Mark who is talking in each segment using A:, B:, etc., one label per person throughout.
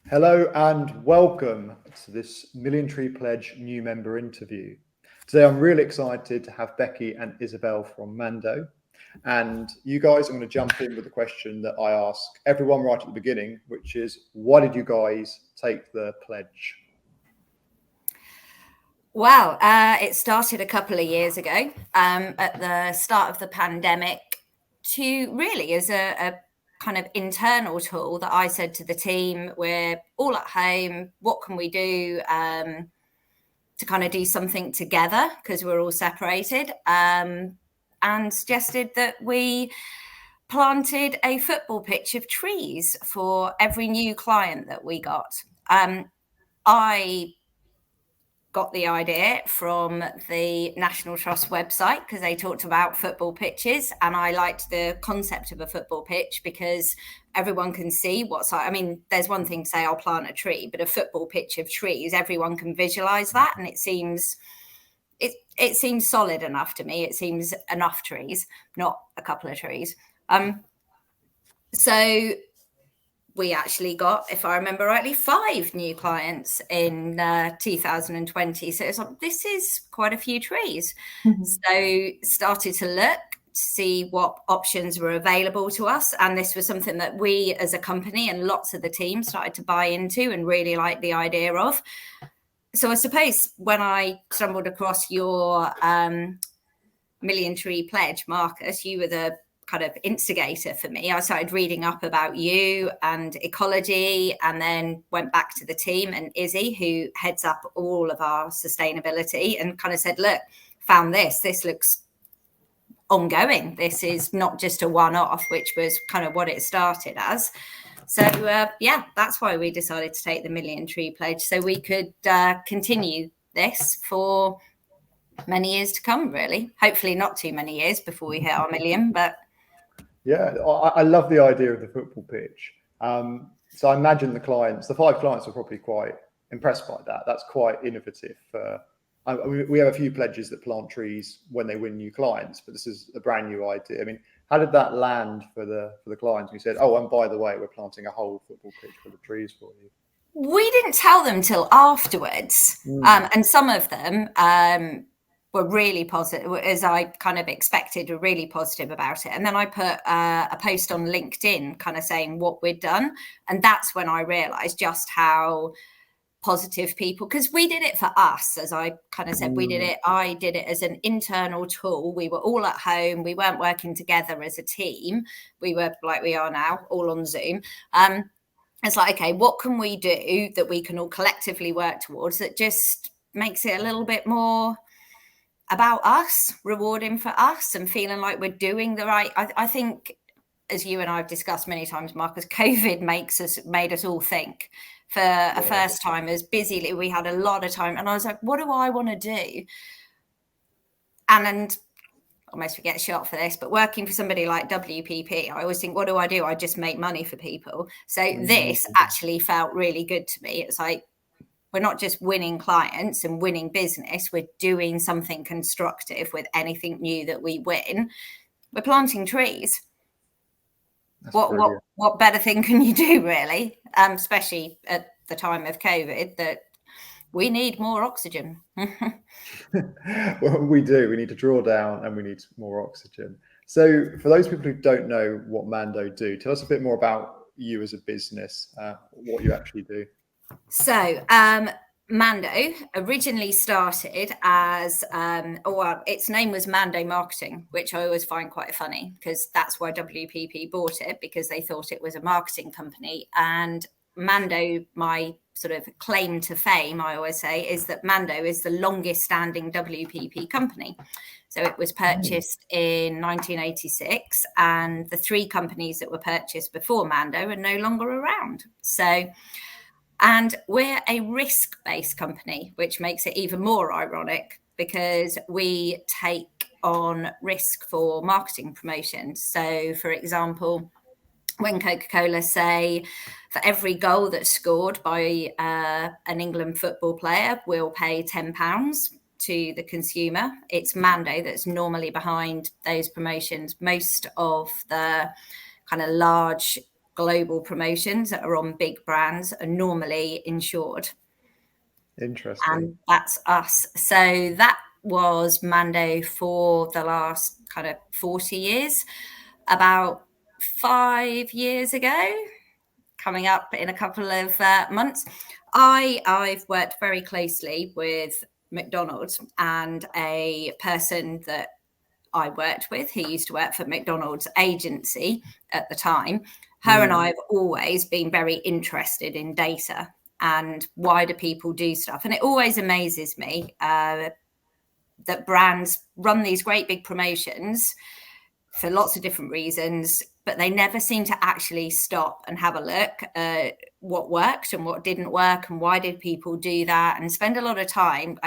A: Hello and welcome to this Million Tree Pledge new member interview. Today I'm really excited to have Becky and Isobel from Mando. And you guys are going to jump in with the question that I ask everyone right at the beginning, which is, why did you guys take the pledge?
B: Well, it started a couple of years ago at the start of the pandemic to really as a kind of internal tool that I said to the team, we're all at home, what can we do to kind of do something together because we're all separated, and suggested that we planted a football pitch of trees for every new client that we got. I got the idea from the National Trust website because they talked about football pitches, and I liked the concept of a football pitch because everyone can see there's one thing to say I'll plant a tree, but a football pitch of trees, everyone can visualize that, and it seems solid enough to me. It seems enough trees, not a couple of trees. So we actually got, if I remember rightly, 5 new clients in 2020. So it's like, this is quite a few trees. Mm-hmm. So started to look to see what options were available to us. And this was something that we as a company and lots of the team started to buy into and really like the idea of. So I suppose when I stumbled across your Million Tree Pledge, Marcus, you were the kind of instigator for me. I started reading up about you and ecology, and then went back to the team and Izzy, who heads up all of our sustainability, and kind of said, look, found this looks ongoing. This is not just a one-off, which was kind of what it started as. So that's why we decided to take the Million Tree Pledge, so we could continue this for many years to come, really. Hopefully not too many years before we hit our million, but
A: yeah, I love the idea of the football pitch. So I imagine the 5 clients were probably quite impressed by that. That's quite innovative. We have a few pledges that plant trees when they win new clients, but this is a brand new idea. I mean, how did that land for the clients? You said, oh, and by the way, we're planting a whole football pitch full of trees for you.
B: We didn't tell them till afterwards, and some of them were really positive, as I kind of expected, were really positive about it. And then I put a post on LinkedIn kind of saying what we'd done. And that's when I realized just how positive people, because we did it for us, as I kind of said, I did it as an internal tool. We were all at home. We weren't working together as a team. We were like we are now, all on Zoom. It's like, okay, what can we do that we can all collectively work towards that just makes it a little bit more about us, rewarding for us, and feeling like we're doing the right. I think, as you and I have discussed many times, Marcus, COVID made us all think. For a first time, as busy, we had a lot of time, and I was like, what do I want to do? And I almost get shot for this, but working for somebody like WPP, I always think, what do? I just make money for people. So this actually felt really good to me. It's like, we're not just winning clients and winning business, we're doing something constructive with anything new that we win. We're planting trees. What better thing can you do, really? Especially at the time of COVID, that we need more oxygen.
A: Well, we do. We need to draw down and we need more oxygen. So for those people who don't know what Mando do, tell us a bit more about you as a business, what you actually do.
B: So Mando originally started as, its name was Mando Marketing, which I always find quite funny because that's why WPP bought it, because they thought it was a marketing company. And Mando, my sort of claim to fame, I always say, is that Mando is the longest standing WPP company. So it was purchased in 1986, and the 3 companies that were purchased before Mando are no longer around. And we're a risk-based company, which makes it even more ironic because we take on risk for marketing promotions. So, for example, when Coca-Cola say for every goal that's scored by an England football player, we'll pay £10 to the consumer. It's Mando that's normally behind those promotions. Most of the kind of large global promotions that are on big brands are normally insured.
A: Interesting.
B: And that's us. So that was Mando for the last kind of 40 years. About 5 years ago, coming up in a couple of months, I've worked very closely with McDonald's, and a person that I worked with who used to work for McDonald's agency at the time. Her and I have always been very interested in data and why do people do stuff. And it always amazes me that brands run these great big promotions for lots of different reasons, but they never seem to actually stop and have a look at what worked and what didn't work and why did people do that, and spend a lot of time.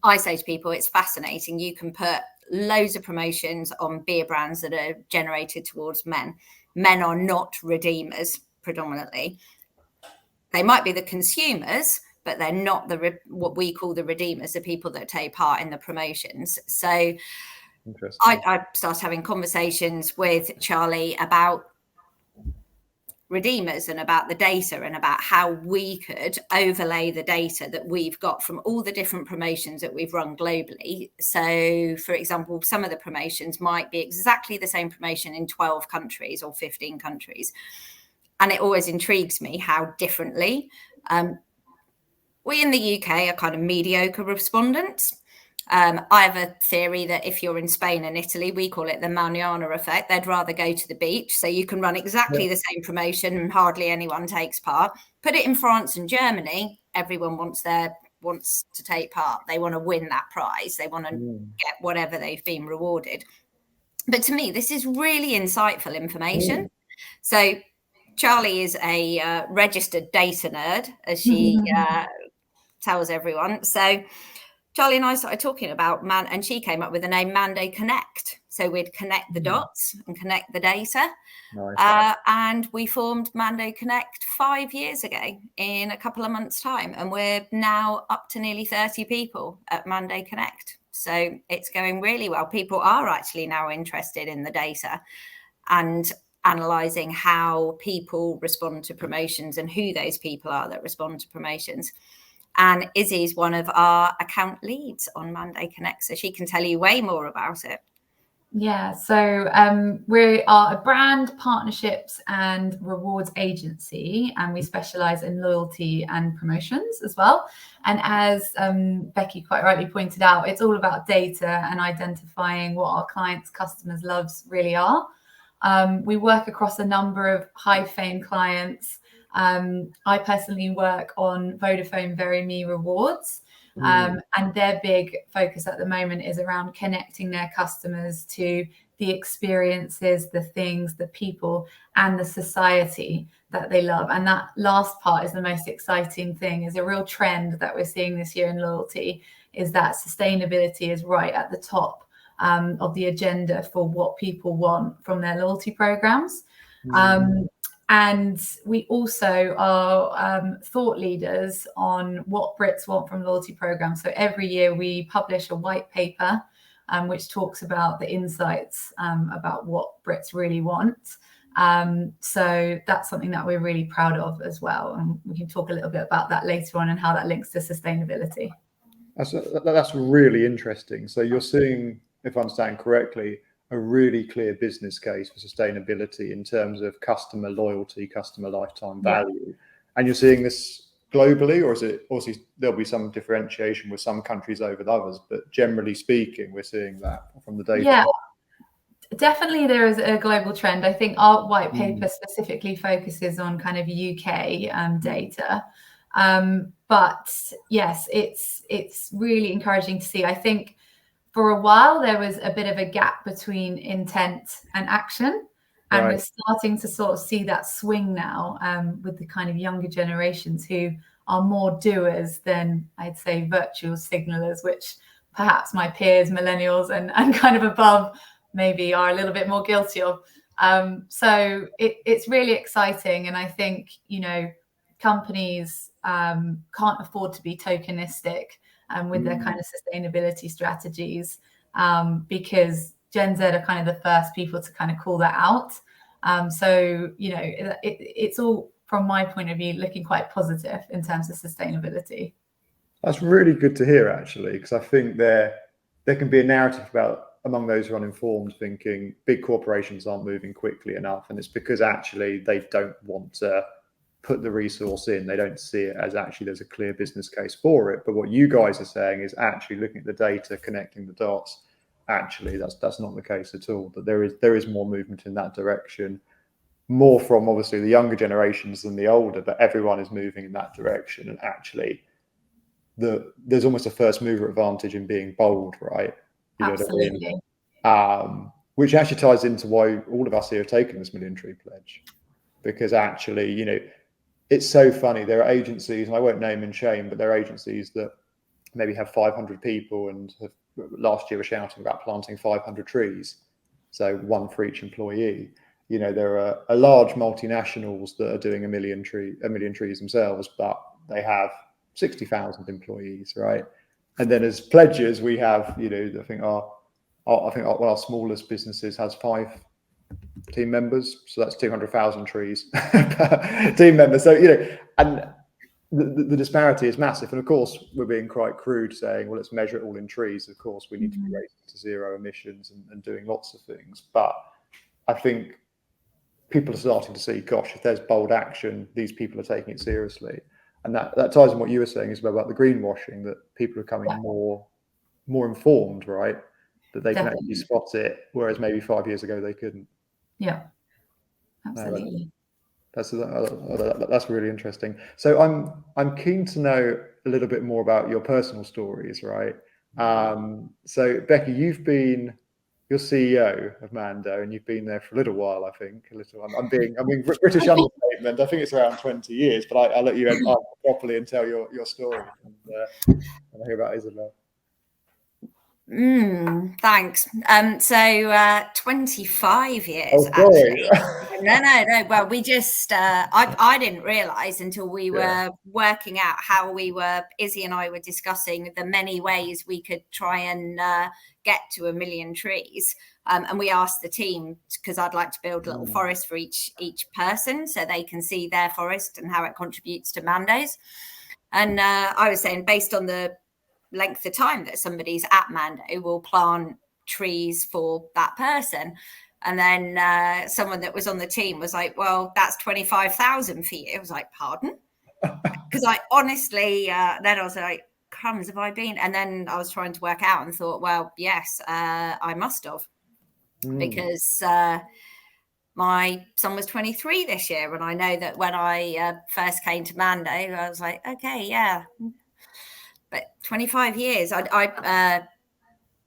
B: I say to people, it's fascinating. You can put loads of promotions on beer brands that are generated towards men. Men are not redeemers predominantly. They might be the consumers, but they're not what we call the redeemers, the people that take part in the promotions. So I started having conversations with Charlie about redeemers and about the data and about how we could overlay the data that we've got from all the different promotions that we've run globally. So, for example, some of the promotions might be exactly the same promotion in 12 countries or 15 countries. And it always intrigues me how differently we in the UK are kind of mediocre respondents. I have a theory that if you're in Spain and Italy, we call it the manana effect. They'd rather go to the beach. So you can run exactly the same promotion and hardly anyone takes part. Put it in France and Germany, everyone wants to take part. They want to win that prize. They want to get whatever they've been rewarded. But to me, this is really insightful information. So Charlie is a registered data nerd, as she tells everyone. So Charlie and I started talking about and she came up with the name Munday Connect. So we'd connect the dots and connect the data. Nice. And we formed Munday Connect 5 years ago in a couple of months' time. And we're now up to nearly 30 people at Munday Connect. So it's going really well. People are actually now interested in the data and analysing how people respond to promotions and who those people are that respond to promotions. And Izzy's one of our account leads on Munday Connect, so she can tell you way more about it.
C: Yeah, so we are a brand partnerships and rewards agency, and we specialise in loyalty and promotions as well. And as Becky quite rightly pointed out, it's all about data and identifying what our clients' customers' loves really are. We work across a number of high-fame clients. I personally work on Vodafone Very Me Rewards, and their big focus at the moment is around connecting their customers to the experiences, the things, the people, and the society that they love. And that last part is the most exciting thing, is a real trend that we're seeing this year in loyalty, is that sustainability is right at the top of the agenda for what people want from their loyalty programs. And we also are thought leaders on what Brits want from loyalty programs. So every year we publish a white paper which talks about the insights about what Brits really want. So that's something that we're really proud of as well. And we can talk a little bit about that later on and how that links to sustainability.
A: That's really interesting. So you're seeing, if I understand correctly, a really clear business case for sustainability in terms of customer loyalty, customer lifetime value. And you're seeing this globally, or is it obviously there'll be some differentiation with some countries over others, but generally speaking, we're seeing that from the data.
C: Yeah, definitely there is a global trend. I think our white paper specifically focuses on kind of UK data. But yes, it's really encouraging to see. I think for a while, there was a bit of a gap between intent and action. And we're starting to sort of see that swing now with the kind of younger generations who are more doers than, I'd say, virtual signalers, which perhaps my peers, millennials and kind of above, maybe are a little bit more guilty of. So it's really exciting. And I think, companies can't afford to be tokenistic with their kind of sustainability strategies, because Gen Z are kind of the first people to kind of call that out. So, it's all, from my point of view, looking quite positive in terms of sustainability.
A: That's really good to hear, actually, because I think there can be a narrative about, among those who are uninformed, thinking big corporations aren't moving quickly enough, and it's because actually they don't want to put the resource in. They don't see it as actually there's a clear business case for it. But what you guys are saying is actually looking at the data, connecting the dots. Actually, that's not the case at all. That there is more movement in that direction, more from obviously the younger generations than the older, but everyone is moving in that direction. And actually, there's almost a first mover advantage in being bold, right?
C: Absolutely.
A: Which actually ties into why all of us here have taken this million tree pledge, because actually, it's so funny. There are agencies, and I won't name and shame, but there are agencies that maybe have 500 people and last year were shouting about planting 500 trees, so one for each employee. There are large multinationals that are doing a million trees themselves, but they have 60,000 employees, right? And then as pledges, we have, I think our smallest businesses has 5 team members, so that's 200,000 trees per team member. So and the disparity is massive. And of course, we're being quite crude, saying, well, let's measure it all in trees. Of course, we need to be racing to zero emissions and doing lots of things. But I think people are starting to see, gosh, if there's bold action, these people are taking it seriously. And that ties in what you were saying as well about the greenwashing, that people are becoming more informed, right? That they can actually spot it, whereas maybe 5 years ago they couldn't.
C: Yeah, absolutely.
A: That's really interesting. So I'm keen to know a little bit more about your personal stories, right? So Becky, you're CEO of Mando, and you've been there for a little while, I think. I'm being British understatement. I think it's around 20 years, but I'll let you end properly and tell your story, and hear about Isobel.
B: Thanks. So 25 years.
A: Oh, sorry.
B: Actually. No. Well, we just I didn't realise until we were working out how Izzy and I were discussing the many ways we could try and get to 1 million trees. And we asked the team, because I'd like to build a little forest for each person so they can see their forest and how it contributes to Mando's. And I was saying, based on the length of time that somebody's at Mando, will plant trees for that person. And then someone that was on the team was like, well, that's 25,000 for you. I was like, pardon? Because I honestly, then I was like, crumbs, have I been? And then I was trying to work out and thought, well, yes, I must have. Because my son was 23 this year. And I know that when I first came to Mando, I was like, okay, yeah. But 25 years, I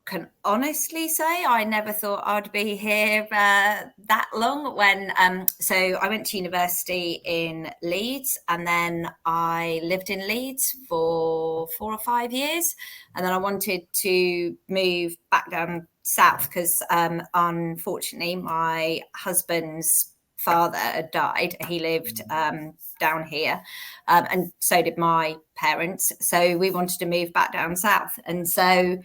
B: can honestly say I never thought I'd be here that long. So I went to university in Leeds, and then I lived in Leeds for 4 or 5 years. And then I wanted to move back down south because unfortunately my husband's father had died. He lived down here, and so did my parents. So we wanted to move back down south. And so,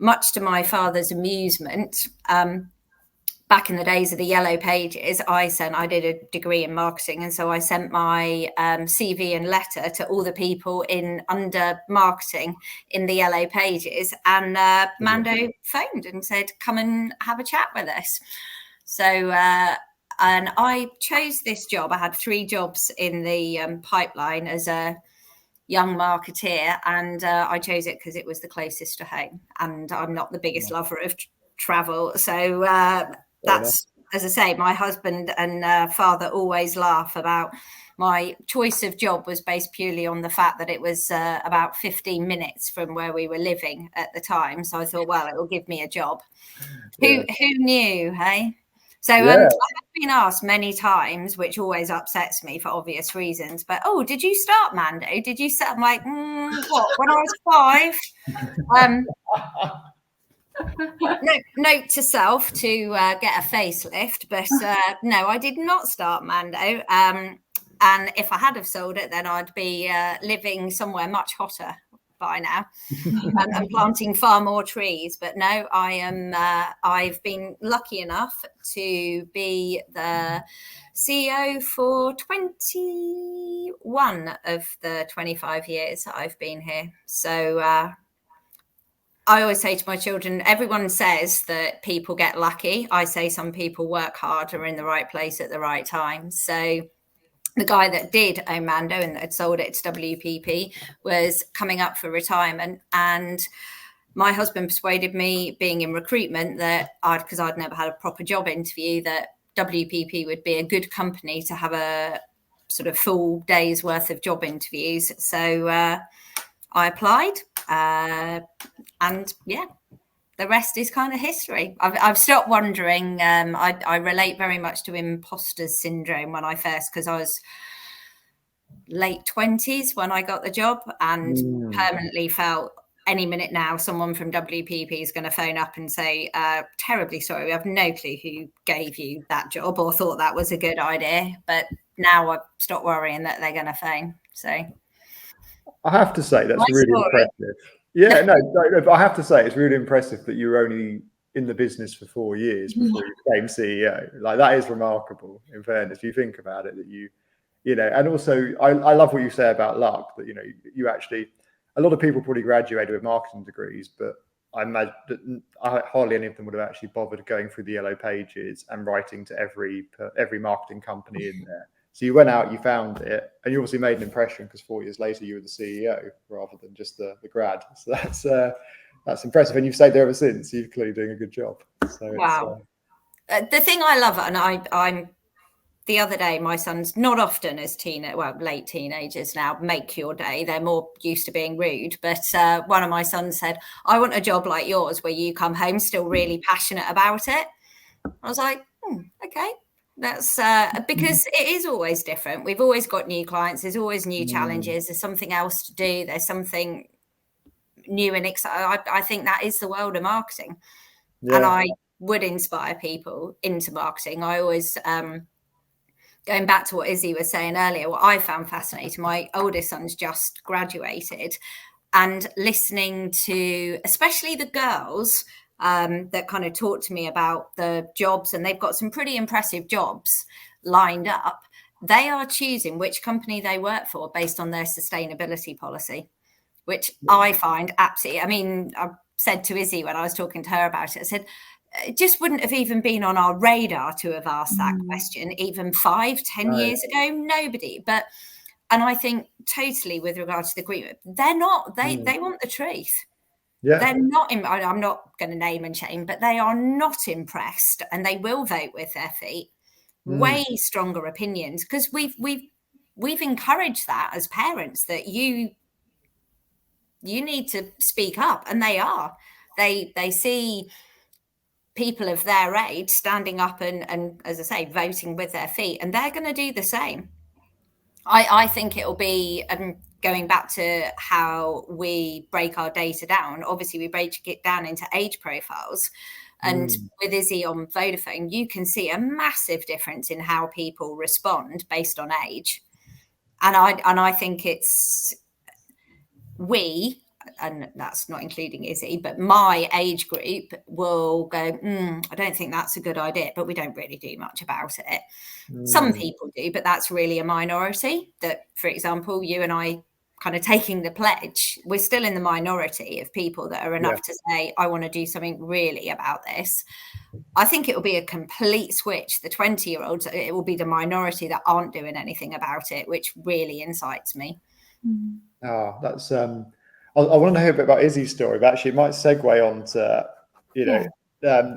B: much to my father's amusement, back in the days of the Yellow Pages, I did a degree in marketing, and so I sent my CV and letter to all the people under marketing in the Yellow Pages, and Mando phoned and said, come and have a chat with us. So and I chose this job. I had 3 jobs in the pipeline as a young marketeer, and I chose it because it was the closest to home, and I'm not the biggest lover of travel. So that's, as I say, my husband and father always laugh about my choice of job was based purely on the fact that it was about 15 minutes from where we were living at the time. So I thought, well, it will give me a job. Who knew, hey? So I have been asked many times, which always upsets me for obvious reasons, but, oh, did you start Mando? Did you start? I'm like, what, when I was 5? Note to self to get a facelift, but no, I did not start Mando. And if I had have sold it, then I'd be living somewhere much hotter by now and planting far more trees. But no, I've been lucky enough to be the CEO for 21 of the 25 years that I've been here. So I always say to my children, everyone says that people get lucky. I say some people work hard or are in the right place at the right time. So the guy that did own Mando and had sold it to WPP was coming up for retirement. And my husband persuaded me, being in recruitment, that because I'd never had a proper job interview, that WPP would be a good company to have a sort of full day's worth of job interviews. So I applied, and yeah, the rest is kind of history. I've stopped wondering. I relate very much to imposter syndrome when I first, because I was late 20s when I got the job, and permanently felt any minute now someone from WPP is going to phone up and say, terribly sorry, we have no clue who gave you that job or thought that was a good idea. But now I've stopped worrying that they're going to phone. So
A: I have to say that's really impressive. Yeah, no, but I have to say it's really impressive that you were only in the business for 4 years before you became CEO. Like, that is remarkable, in fairness, if you think about it, that you know, and also I love what you say about luck, that, you know, you actually, a lot of people probably graduated with marketing degrees, but I imagine that hardly any of them would have actually bothered going through the yellow pages and writing to every marketing company in there. So you went out, you found it, and you obviously made an impression, because 4 years later you were the CEO rather than just the grad. So that's impressive, and you've stayed there ever since. You're clearly doing a good job. So
B: wow. The thing I love, and I'm the other day, my sons, not often as late teenagers now, make your day. They're more used to being rude. But one of my sons said, I want a job like yours where you come home still really passionate about it. I was like, okay. That's because it is always different. We've always got new clients. There's always new challenges. There's something else to do. There's something new and exciting. I think that is the world of marketing. Yeah. And I would inspire people into marketing. I always, going back to what Izzy was saying earlier, what I found fascinating, my oldest son's just graduated, and listening to especially the girls that kind of talk to me about the jobs, and they've got some pretty impressive jobs lined up. They are choosing which company they work for based on their sustainability policy, which I find absolutely, I mean, I said to Izzy when I was talking to her about it, I said, it just wouldn't have even been on our radar to have asked that question even 5-10 years ago. Nobody. And I think totally with regard to the agreement, they're not, they want the truth. Yeah. They're not, I'm not going to name and shame, but they are not impressed, and they will vote with their feet. Way stronger opinions, because we've encouraged that as parents, that you need to speak up, and they are. They see people of their age standing up and as I say, voting with their feet, and they're going to do the same. I think it'll be, going back to how we break our data down, obviously we break it down into age profiles. And with Izzy on Vodafone, you can see a massive difference in how people respond based on age. And I think it's and that's not including Izzy, but my age group will go, I don't think that's a good idea, but we don't really do much about it. Some people do, but that's really a minority. That, for example, you and I kind of taking the pledge, we're still in the minority of people that are enough to say, I want to do something really about this. I think it will be a complete switch. The 20-year-olds, it will be the minority that aren't doing anything about it, which really incites me.
A: That's I want to hear a bit about Izzy's story, but actually it might segue on to, you know,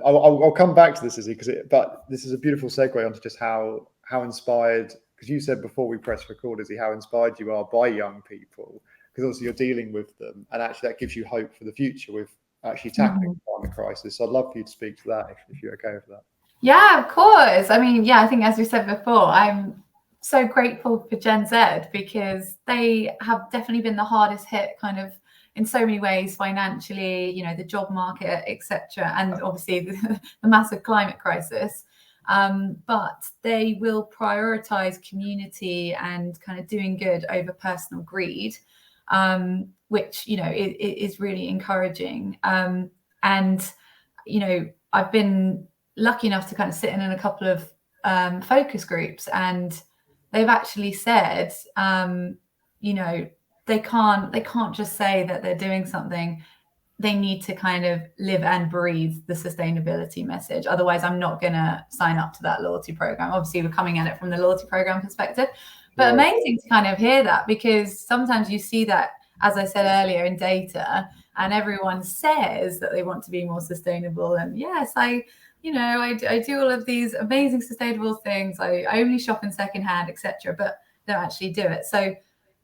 A: I'll come back to this, Izzy, but this is a beautiful segue onto just how inspired, because you said before we press record, Izzy, how inspired you are by young people, because obviously you're dealing with them, and actually that gives you hope for the future with actually tackling the climate crisis. So I'd love for you to speak to that if you're okay with that.
C: Yeah, of course. I mean, I think as we said before, I'm so grateful for Gen Z, because they have definitely been the hardest hit kind of in so many ways, financially, you know, the job market, etc., and obviously the massive climate crisis. But they will prioritize community and kind of doing good over personal greed. which, you know, is really encouraging. And, you know, I've been lucky enough to kind of sit in a couple of focus groups, and they've actually said, you know, they can't just say that they're doing something. They need to kind of live and breathe the sustainability message. Otherwise, I'm not going to sign up to that loyalty program. Obviously, we're coming at it from the loyalty program perspective, but amazing to kind of hear that, because sometimes you see that, as I said earlier, in data, and everyone says that they want to be more sustainable. And yes, I do all of these amazing sustainable things. I only shop in secondhand, etc., but don't actually do it. So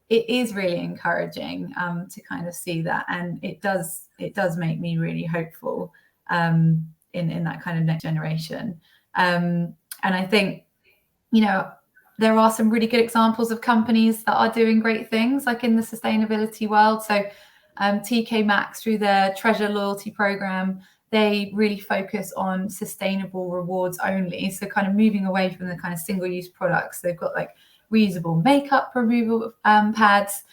C: it is really encouraging to kind of see that, and it does make me really hopeful in that kind of next generation. And I think, you know, there are some really good examples of companies that are doing great things, like in the sustainability world. So TK Maxx, through their Treasure loyalty program, they really focus on sustainable rewards only. So kind of moving away from the kind of single-use products. They've got like reusable makeup removal pads,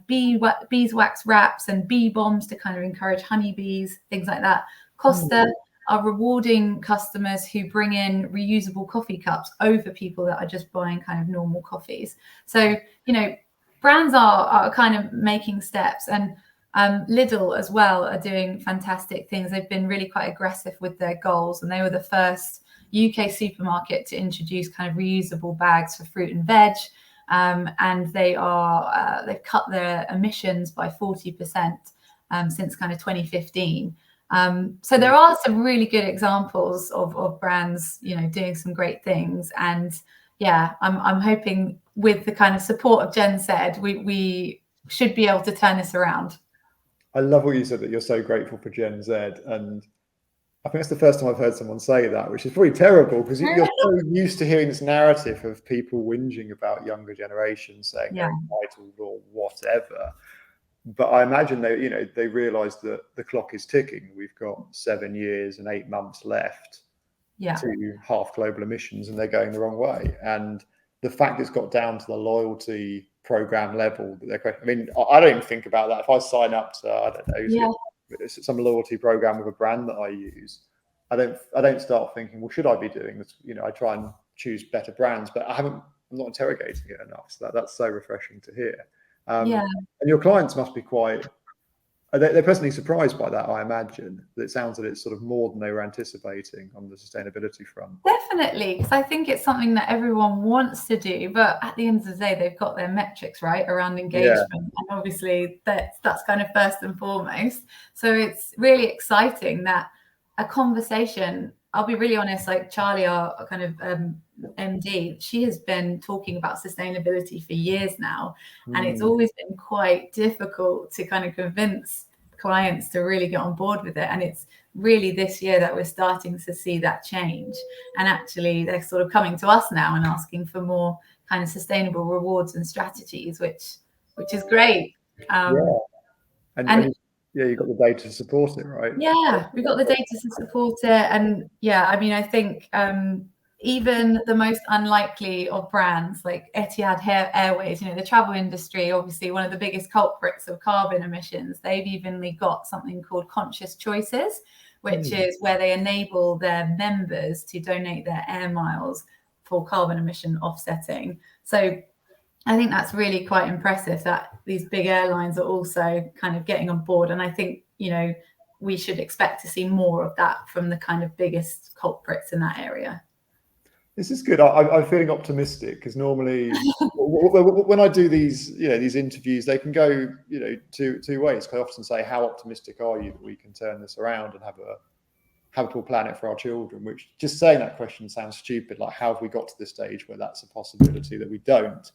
C: beeswax wraps, and bee bombs to kind of encourage honeybees, things like that. Costa are rewarding customers who bring in reusable coffee cups over people that are just buying kind of normal coffees. So, you know, brands are kind of making steps, and Lidl as well are doing fantastic things. They've been really quite aggressive with their goals, and they were the first UK supermarket to introduce kind of reusable bags for fruit and veg, and they've cut their emissions by 40% since kind of 2015. So there are some really good examples of brands, you know, doing some great things. And yeah, I'm hoping with the kind of support of Gen Z, we should be able to turn this around.
A: I love what you said, that you're so grateful for Gen Z, and I think it's the first time I've heard someone say that, which is probably terrible, because you're so used to hearing this narrative of people whinging about younger generations saying they're entitled or whatever. But I imagine they realised that the clock is ticking. We've got 7 years and 8 months left to half global emissions, and they're going the wrong way. And the fact it's got down to the loyalty program level, I mean, I don't even think about that. If I sign up to, I don't know, some loyalty program with a brand that I use, I don't start thinking, well, should I be doing this? You know, I try and choose better brands, but I'm not interrogating it enough. So that's so refreshing to hear. And your clients must be they're pleasantly surprised by that, I imagine. That it sounds that it's sort of more than they were anticipating on the sustainability front.
C: Definitely, because I think it's something that everyone wants to do, but at the end of the day, they've got their metrics right around engagement, and obviously that's kind of first and foremost. So it's really exciting that a conversation. I'll be really honest, like Charlie, our kind of MD, she has been talking about sustainability for years now, and it's always been quite difficult to kind of convince clients to really get on board with it. And it's really this year that we're starting to see that change, and actually they're sort of coming to us now and asking for more kind of sustainable rewards and strategies, which is great.
A: And you've got the data to support it, right?
C: Yeah, we've got the data to support it. And yeah, I mean, I think even the most unlikely of brands like Etihad Airways, you know, the travel industry, obviously one of the biggest culprits of carbon emissions, they've evenly got something called Conscious Choices, which is where they enable their members to donate their air miles for carbon emission offsetting. So I think that's really quite impressive that these big airlines are also kind of getting on board. And I think, you know, we should expect to see more of that from the kind of biggest culprits in that area.
A: This is good. I'm feeling optimistic, because normally when I do these interviews, they can go, two ways. I often say, how optimistic are you that we can turn this around and have a habitable planet for our children? Which, just saying that question sounds stupid. Like, how have we got to this stage where that's a possibility that we don't?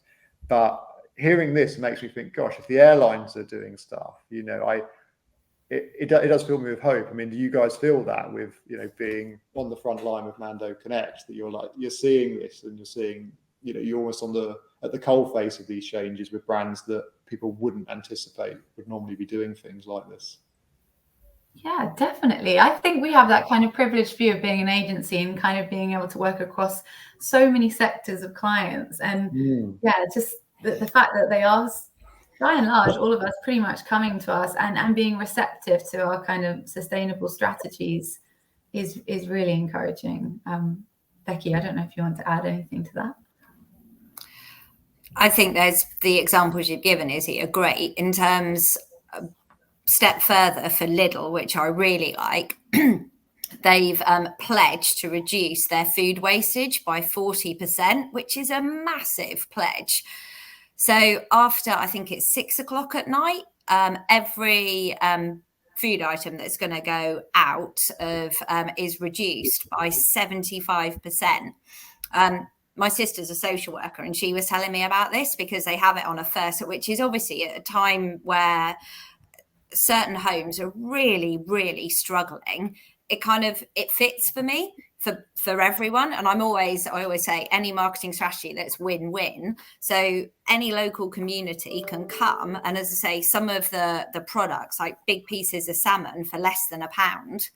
A: But hearing this makes me think, gosh, if the airlines are doing stuff, it does fill me with hope. I mean, do you guys feel that with, being on the front line with Mando Connect, that you're seeing this, and you're seeing, you're almost at the coalface of these changes with brands that people wouldn't anticipate would normally be doing things like this?
C: Yeah, definitely. I think we have that kind of privileged view of being an agency and kind of being able to work across so many sectors of clients. And just the fact that they are by and large, all of us pretty much coming to us and being receptive to our kind of sustainable strategies is really encouraging. Becky, I don't know if you want to add anything to that.
B: I think there's the examples you've given, Izzy, are great. In terms step further for Lidl, which I really like, they've pledged to reduce their food wastage by 40%, which is a massive pledge. So after, I think it's 6 o'clock at night, every food item that's going to go out of is reduced by 75%. My sister's a social worker, and she was telling me about this because they have it on a first, which is obviously at a time where certain homes are really, really struggling. It fits for me, for everyone. And I always say any marketing strategy that's win-win. So any local community can come, and as I say, some of the products, like big pieces of salmon for less than £1,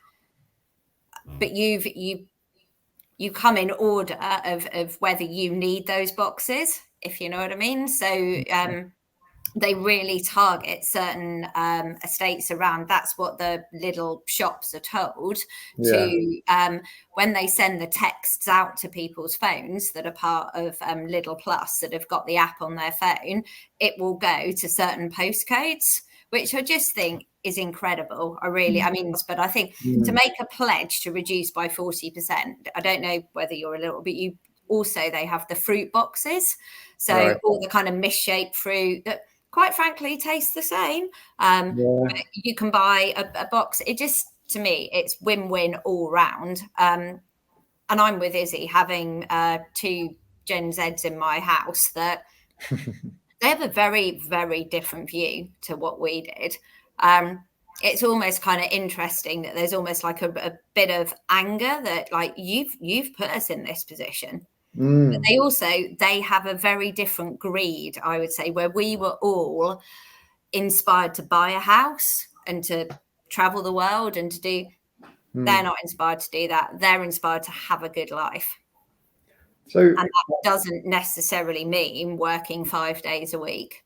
B: but you come in order of whether you need those boxes, if you know what I mean. So they really target certain estates around. That's what the little shops are told to, when they send the texts out to people's phones that are part of Lidl Plus, that have got the app on their phone, it will go to certain postcodes, which I just think is incredible. But I think to make a pledge to reduce by 40%, I don't know whether you're a little, but you also, they have the fruit boxes. So all the kind of misshaped fruit that, quite frankly, tastes the same. But you can buy a box. It just, to me, it's win-win all round. And I'm with Izzy, having 2 Gen Zs in my house, that they have a very, very different view to what we did. It's almost kind of interesting that there's almost like a bit of anger that, like, you've put us in this position. But they have a very different greed, I would say, where we were all inspired to buy a house and to travel the world and to do. They're not inspired to do that. They're inspired to have a good life. And that doesn't necessarily mean working 5 days a week.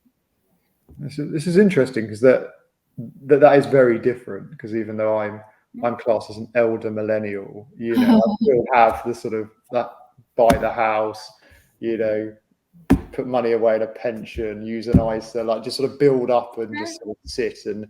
A: This is interesting, because that is very different, because even though I'm classed as an elder millennial, I still have the sort of that buy the house, put money away in a pension, use an ISA, like just sort of build up and just sort of sit. And,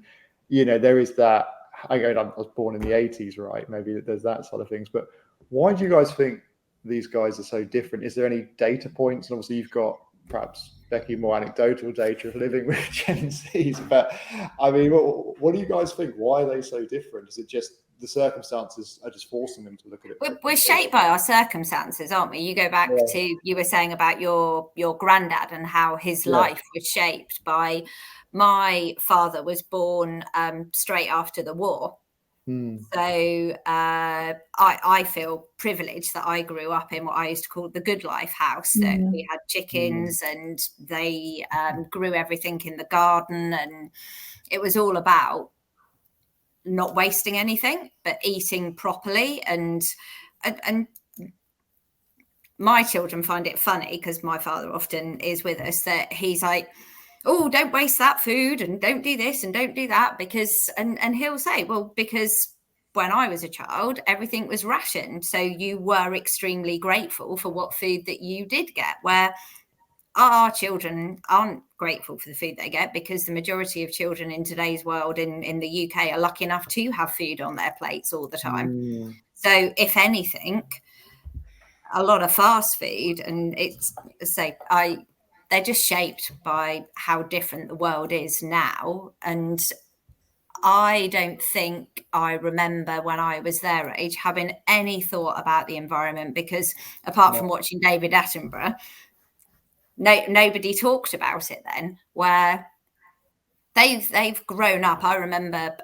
A: there is that. I was born in the 80s, right? Maybe there's that sort of things. But why do you guys think these guys are so different? Is there any data points? And obviously you've got, perhaps, Becky, more anecdotal data of living with Gen Zs. But I mean, what do you guys think? Why are they so different? Is it just the circumstances are just forcing them to look at it?
B: We're shaped by our circumstances, aren't we? You go back to, you were saying about your granddad and how his life was shaped by, my father was born straight after the war. So I feel privileged that I grew up in what I used to call the good life house, that we had chickens and they grew everything in the garden, and it was all about not wasting anything but eating properly. And my children find it funny, because my father often is with us, that he's like, oh, don't waste that food and don't do this and don't do that, because and he'll say, well, because when I was a child, everything was rationed. So you were extremely grateful for what food that you did get, where our children aren't grateful for the food they get, because the majority of children in today's world in the UK are lucky enough to have food on their plates all the time. So if anything, a lot of fast food, and it's, they're just shaped by how different the world is now. And I don't think I remember when I was their age having any thought about the environment, because apart from watching David Attenborough, nobody talked about it then, where they've grown up. I remember,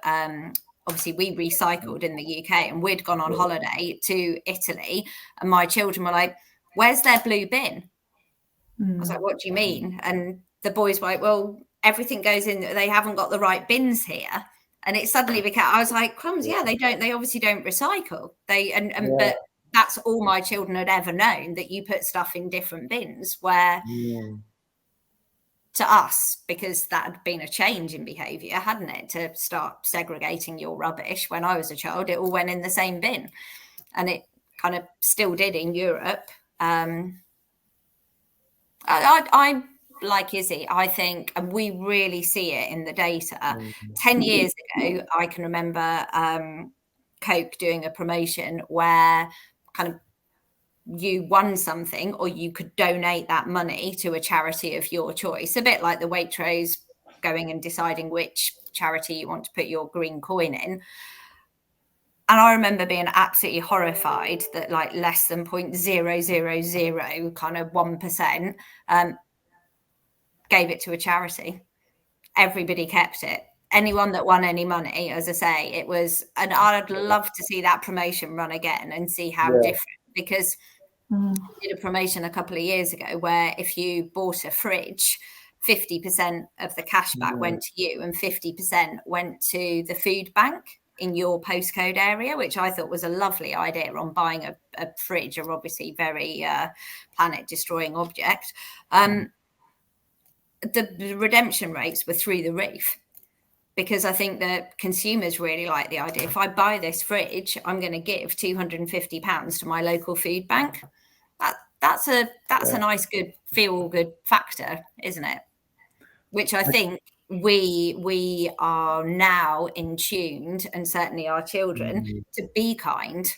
B: obviously we recycled in the UK, and we'd gone on holiday to Italy, and my children were like, where's their blue bin? I was like, what do you mean? And the boys were like, well, everything goes in, they haven't got the right bins here. And it suddenly became, I was like, crumbs, they obviously don't recycle. But that's all my children had ever known, that you put stuff in different bins, where to us, because that had been a change in behaviour, hadn't it, to start segregating your rubbish. When I was a child, it all went in the same bin, and it kind of still did in Europe. I like Izzy, I think, and we really see it in the data. 10 years ago, I can remember Coke doing a promotion where kind of you won something, or you could donate that money to a charity of your choice, a bit like the Waitrose going and deciding which charity you want to put your green coin in. And I remember being absolutely horrified that like less than 0.000 kind of 1% gave it to a charity. Everybody kept it. Anyone that won any money, as I say, it was, and I'd love to see that promotion run again and see how different, because I did a promotion a couple of years ago where if you bought a fridge, 50% of the cash back went to you and 50% went to the food bank in your postcode area, which I thought was a lovely idea on buying a fridge, a obviously very planet destroying object. The redemption rates were through the roof, because I think that consumers really like the idea. If I buy this fridge, I'm going to give £250 to my local food bank. That's a nice, good, feel good factor, isn't it? Which I think we are now in tuned, and certainly our children, to be kind.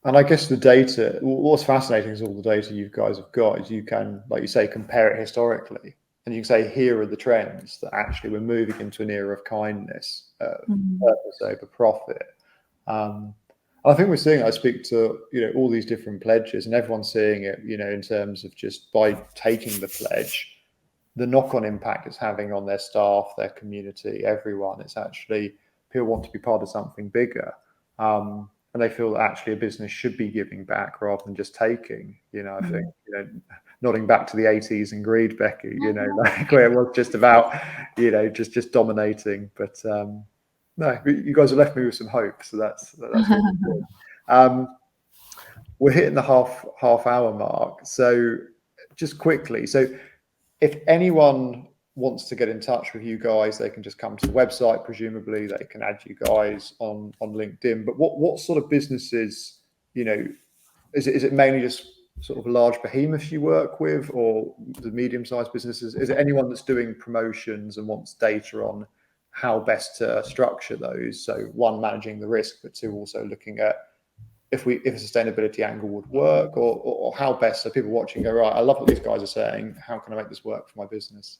A: And I guess the data, what's fascinating is all the data you guys have got is you can, like you say, compare it historically. And you can say, here are the trends that actually we're moving into an era of kindness, purpose over profit. I think we're seeing, I speak to, all these different pledges, and everyone's seeing it, in terms of just by taking the pledge, the knock-on impact it's having on their staff, their community, everyone. It's actually, people want to be part of something bigger. And they feel that actually a business should be giving back rather than just taking. I think, nodding back to the 80s and greed, Becky, like where it was just about, just dominating. But no, you guys have left me with some hope, so that's really good. We're hitting the half hour mark, so just quickly. So if anyone wants to get in touch with you guys, they can just come to the website. Presumably, they can add you guys on LinkedIn. But what sort of businesses, is it mainly just sort of large behemoths you work with, or the medium-sized businesses? Is it anyone that's doing promotions and wants data on how best to structure those? So one, managing the risk, but two, also looking at if a sustainability angle would work, or how best, so people watching go, right, I love what these guys are saying, how can I make this work for my business?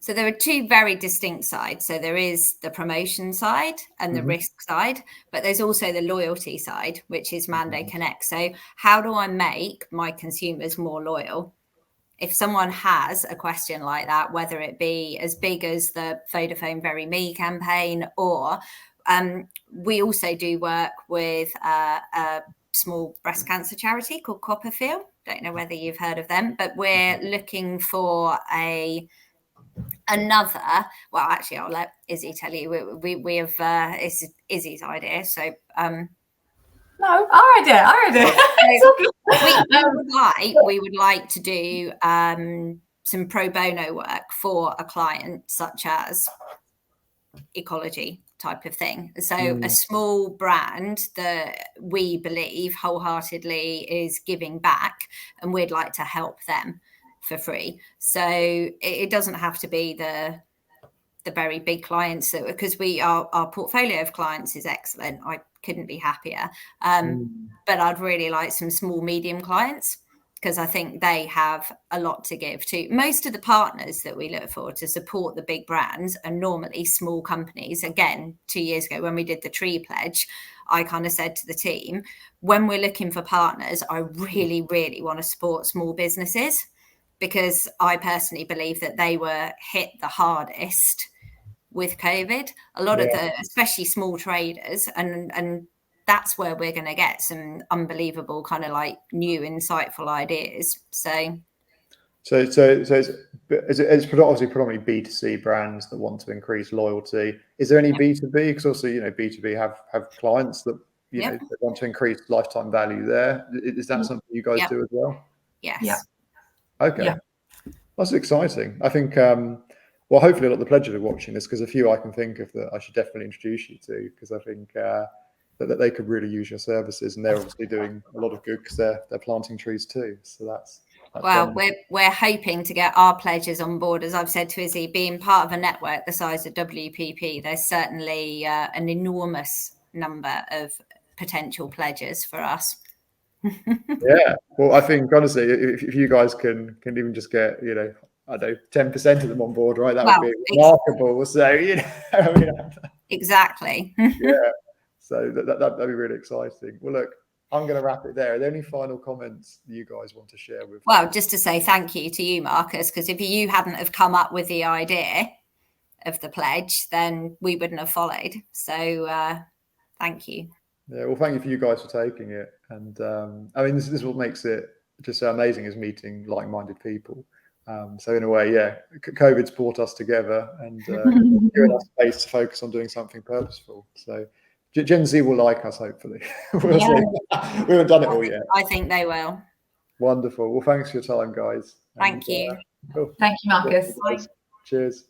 B: So there are two very distinct sides. So there is the promotion side and the risk side, but there's also the loyalty side, which is Munday Connect. So how do I make my consumers more loyal? If someone has a question like that, whether it be as big as the Vodafone Very Me campaign, or we also do work with a small breast cancer charity called Copperfield. Don't know whether you've heard of them, but we're looking for another. Well, actually, I'll let Izzy tell you. We have it's Izzy's idea. So
C: no, our idea.
B: We would like to do some pro bono work for a client, such as ecology type of thing. So a small brand that we believe wholeheartedly is giving back, and we'd like to help them for free. So it doesn't have to be the very big clients, because our portfolio of clients is excellent. I couldn't be happier. But I'd really like some small, medium clients, because I think they have a lot to give to. Most of the partners that we look for to support the big brands are normally small companies. Again, 2 years ago when we did the tree pledge, I kind of said to the team, when we're looking for partners, I really, really want to support small businesses, because I personally believe that they were hit the hardest with COVID. A lot of the, especially small traders, and that's where we're going to get some unbelievable kind of like new, insightful ideas. So it's obviously predominantly B2C brands that want to increase loyalty. Is there any B2B? Because also, B2B have clients that that want to increase lifetime value there. Is that something you guys do as well? Yes.
C: Yeah.
A: Okay.
C: Yeah.
A: That's exciting. I think, well, hopefully a lot of the pledges are watching this, because a few I can think of that I should definitely introduce you to, because I think that they could really use your services, and they're obviously doing a lot of good because they're planting trees too. So that's
B: well, we're hoping to get our pledges on board. As I've said to Izzy, being part of a network the size of WPP, there's certainly an enormous number of potential pledges for us.
A: Yeah, well, I think honestly, if you guys can even just get, I don't know, 10% of them on board, right? That would be remarkable. So I mean,
B: exactly.
A: Yeah, so that'd be really exciting. Well, look, I'm going to wrap it there. Are there any final comments you guys want to share with?
B: Well, just to say thank you to you, Marcus, because if you hadn't have come up with the idea of the pledge, then we wouldn't have followed. So thank you.
A: Yeah, well, thank you for you guys for taking it. And I mean, this is what makes it just so amazing, is meeting like-minded people. So in a way, yeah, COVID's brought us together and given us space to focus on doing something purposeful. So Gen Z will like us, hopefully. We'll see. We haven't done it all yet.
B: I think they will.
A: Wonderful. Well, thanks for your time, guys.
B: Thank you.
A: Cool.
C: Thank you, Marcus.
A: Cheers.